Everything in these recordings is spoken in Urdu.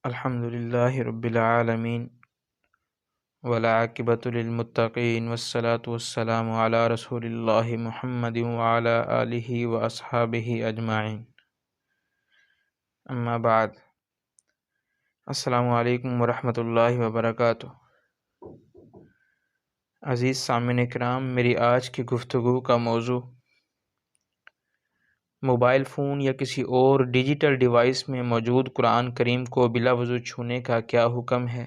الحمد للہ رب العالمین والعاقبۃ للمتقین والصلاة والسلام علی رسول اللہ محمد وعلی آلہ واصحابہ اجمعین، اما بعد۔ السلام علیکم ورحمۃ اللہ وبرکاتہ۔ عزیز سامعین کرام، میری آج کی گفتگو کا موضوع موبائل فون یا کسی اور ڈیجیٹل ڈیوائس میں موجود قرآن کریم کو بلا وضو چھونے کا کیا حکم ہے۔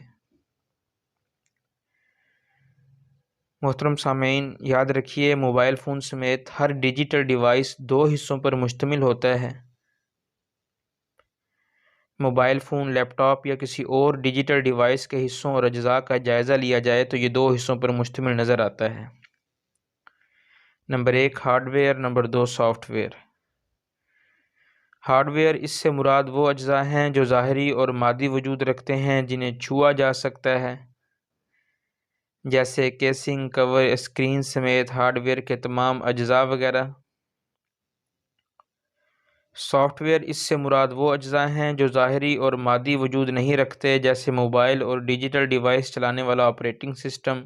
محترم سامعین، یاد رکھیے موبائل فون سمیت ہر ڈیجیٹل ڈیوائس دو حصوں پر مشتمل ہوتا ہے۔ موبائل فون، لیپ ٹاپ یا کسی اور ڈیجیٹل ڈیوائس کے حصوں اور اجزاء کا جائزہ لیا جائے تو یہ دو حصوں پر مشتمل نظر آتا ہے۔ Number 1 hardware, number 2 software. Hardware, اس سے مراد وہ اجزاء ہیں جو ظاہری اور مادی وجود رکھتے ہیں جنہیں چھوا جا سکتا ہے، جیسے کیسنگ، کور، اسکرین سمیت ہارڈ ویئر کے تمام اجزاء وغیرہ۔ سافٹ ویئر، اس سے مراد وہ اجزاء ہیں جو ظاہری اور مادی وجود نہیں رکھتے، جیسے موبائل اور ڈیجیٹل ڈیوائس چلانے والا آپریٹنگ سسٹم،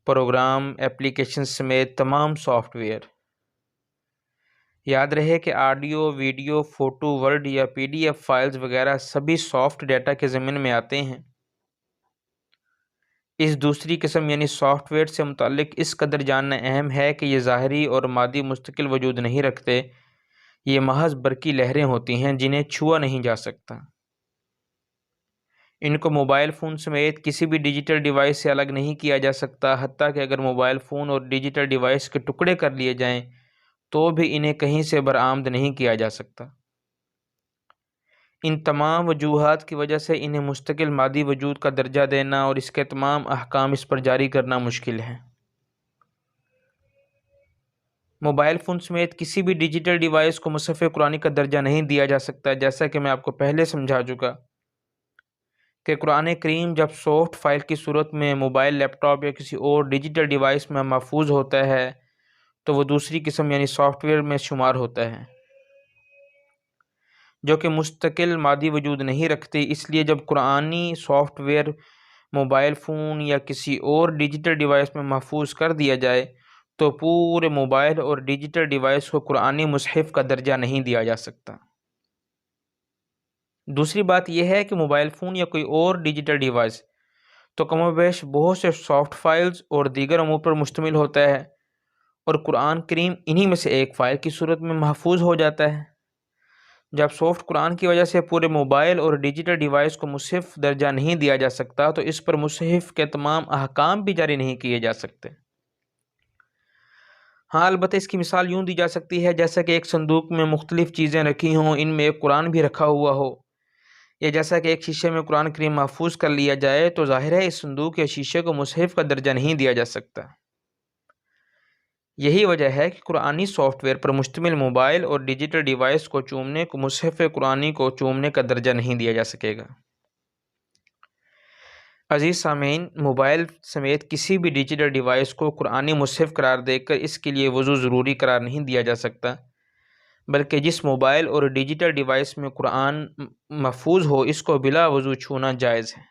پروگرام، ایپلیکیشن سمیت تمام سافٹ ویئر۔ یاد رہے کہ آڈیو، ویڈیو، فوٹو، ورڈ یا PDF فائلز وغیرہ سبھی سافٹ ڈیٹا کے ضمن میں آتے ہیں۔ اس دوسری قسم یعنی سافٹ ویئر سے متعلق اس قدر جاننا اہم ہے کہ یہ ظاہری اور مادی مستقل وجود نہیں رکھتے، یہ محض برقی لہریں ہوتی ہیں جنہیں چھوا نہیں جا سکتا۔ ان کو موبائل فون سمیت کسی بھی ڈیجیٹل ڈیوائس سے الگ نہیں کیا جا سکتا، حتیٰ کہ اگر موبائل فون اور ڈیجیٹل ڈیوائس کے ٹکڑے کر لیے جائیں تو بھی انہیں کہیں سے برآمد نہیں کیا جا سکتا۔ ان تمام وجوہات کی وجہ سے انہیں مستقل مادی وجود کا درجہ دینا اور اس کے تمام احکام اس پر جاری کرنا مشکل ہے۔ موبائل فون سمیت کسی بھی ڈیجیٹل ڈیوائس کو مصحف قرآنی کا درجہ نہیں دیا جا سکتا، جیسا کہ میں آپ کو پہلے سمجھا چکا کہ قرآن کریم جب سافٹ فائل کی صورت میں موبائل، لیپ ٹاپ یا کسی اور ڈیجیٹل ڈیوائس میں محفوظ ہوتا ہے تو وہ دوسری قسم یعنی سافٹ ویئر میں شمار ہوتا ہے، جو کہ مستقل مادی وجود نہیں رکھتی۔ اس لیے جب قرآنی سافٹ ویئر موبائل فون یا کسی اور ڈیجیٹل ڈیوائس میں محفوظ کر دیا جائے تو پورے موبائل اور ڈیجیٹل ڈیوائس کو قرآنی مصحف کا درجہ نہیں دیا جا سکتا۔ دوسری بات یہ ہے کہ موبائل فون یا کوئی اور ڈیجیٹل ڈیوائس تو کم و بیش بہت سے سافٹ فائلز اور دیگر امور پر مشتمل ہوتا ہے، اور قرآن کریم انہی میں سے ایک فائل کی صورت میں محفوظ ہو جاتا ہے۔ جب سافٹ قرآن کی وجہ سے پورے موبائل اور ڈیجیٹل ڈیوائس کو مصحف درجہ نہیں دیا جا سکتا تو اس پر مصحف کے تمام احکام بھی جاری نہیں کیے جا سکتے۔ ہاں، البتہ اس کی مثال یوں دی جا سکتی ہے جیسا کہ ایک صندوق میں مختلف چیزیں رکھی ہوں، ان میں ایک قرآن بھی رکھا ہوا ہو، یا جیسا کہ ایک شیشے میں قرآن کریم محفوظ کر لیا جائے تو ظاہر ہے اس صندوق یا شیشے کو مصحف کا درجہ نہیں دیا جا سکتا۔ یہی وجہ ہے کہ قرآنی سافٹ ویئر پر مشتمل موبائل اور ڈیجیٹل ڈیوائس کو چومنے کو مصحف قرآنی کو چومنے کا درجہ نہیں دیا جا سکے گا۔ عزیز سامعین، موبائل سمیت کسی بھی ڈیجیٹل ڈیوائس کو قرآنی مصحف قرار دے کر اس کے لیے وضو ضروری قرار نہیں دیا جا سکتا، بلکہ جس موبائل اور ڈیجیٹل ڈیوائس میں قرآن محفوظ ہو اس کو بلا وضو چھونا جائز ہے۔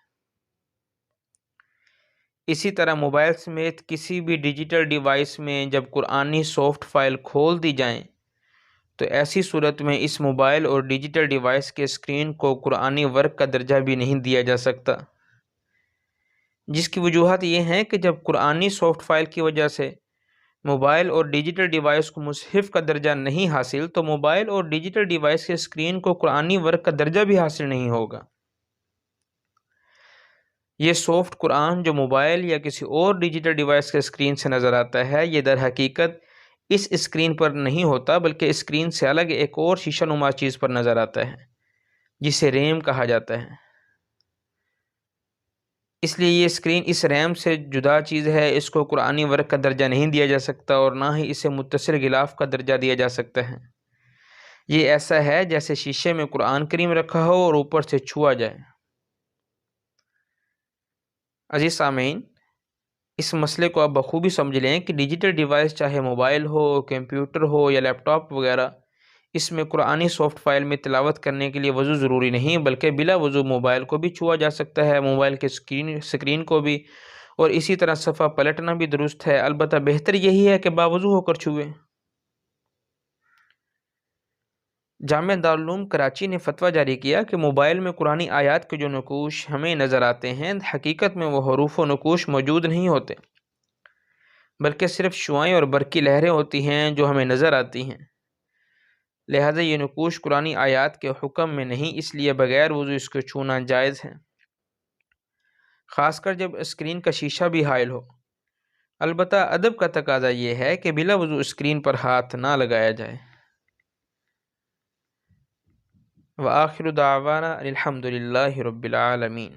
اسی طرح موبائل سمیت کسی بھی ڈیجیٹل ڈیوائس میں جب قرآنی سافٹ فائل کھول دی جائیں تو ایسی صورت میں اس موبائل اور ڈیجیٹل ڈیوائس کے اسکرین کو قرآنی ورق کا درجہ بھی نہیں دیا جا سکتا، جس کی وجوہات یہ ہیں کہ جب قرآنی سافٹ فائل کی وجہ سے موبائل اور ڈیجیٹل ڈیوائس کو مصحف کا درجہ نہیں حاصل تو موبائل اور ڈیجیٹل ڈیوائس کے اسکرین کو قرآنی ورق کا درجہ بھی حاصل نہیں ہوگا۔ یہ سافٹ قرآن جو موبائل یا کسی اور ڈیجیٹل ڈیوائس کے اسکرین سے نظر آتا ہے، یہ در حقیقت اس اسکرین پر نہیں ہوتا بلکہ اسکرین سے الگ ایک اور شیشہ نما چیز پر نظر آتا ہے جسے ریم کہا جاتا ہے۔ اس لیے یہ اسکرین اس ریم سے جدا چیز ہے، اس کو قرآنی ورق کا درجہ نہیں دیا جا سکتا اور نہ ہی اسے متصل غلاف کا درجہ دیا جا سکتا ہے۔ یہ ایسا ہے جیسے شیشے میں قرآن کریم رکھا ہو اور اوپر سے چھوا جائے۔ عزیز سامعین، اس مسئلے کو آپ بخوبی سمجھ لیں کہ ڈیجیٹل ڈیوائس چاہے موبائل ہو، کمپیوٹر ہو یا لیپ ٹاپ وغیرہ، اس میں قرآنی سافٹ فائل میں تلاوت کرنے کے لیے وضو ضروری نہیں، بلکہ بلا وضو موبائل کو بھی چھوا جا سکتا ہے، موبائل کے اسکرین کو بھی، اور اسی طرح صفحہ پلٹنا بھی درست ہے، البتہ بہتر یہی ہے کہ باوضو ہو کر چھوئیں۔ جامعہ دارالعلوم کراچی نے فتویٰ جاری کیا کہ موبائل میں قرآنی آیات کے جو نقوش ہمیں نظر آتے ہیں، حقیقت میں وہ حروف و نقوش موجود نہیں ہوتے، بلکہ صرف شعائیں اور برقی لہریں ہوتی ہیں جو ہمیں نظر آتی ہیں۔ لہذا یہ نقوش قرآنی آیات کے حکم میں نہیں، اس لیے بغیر وضو اس کو چھونا جائز ہے، خاص کر جب اسکرین کا شیشہ بھی حائل ہو۔ البتہ ادب کا تقاضا یہ ہے کہ بلا وضو اسکرین پر ہاتھ نہ لگایا جائے۔ وآخر دعوانا الحمد للہ رب العالمین۔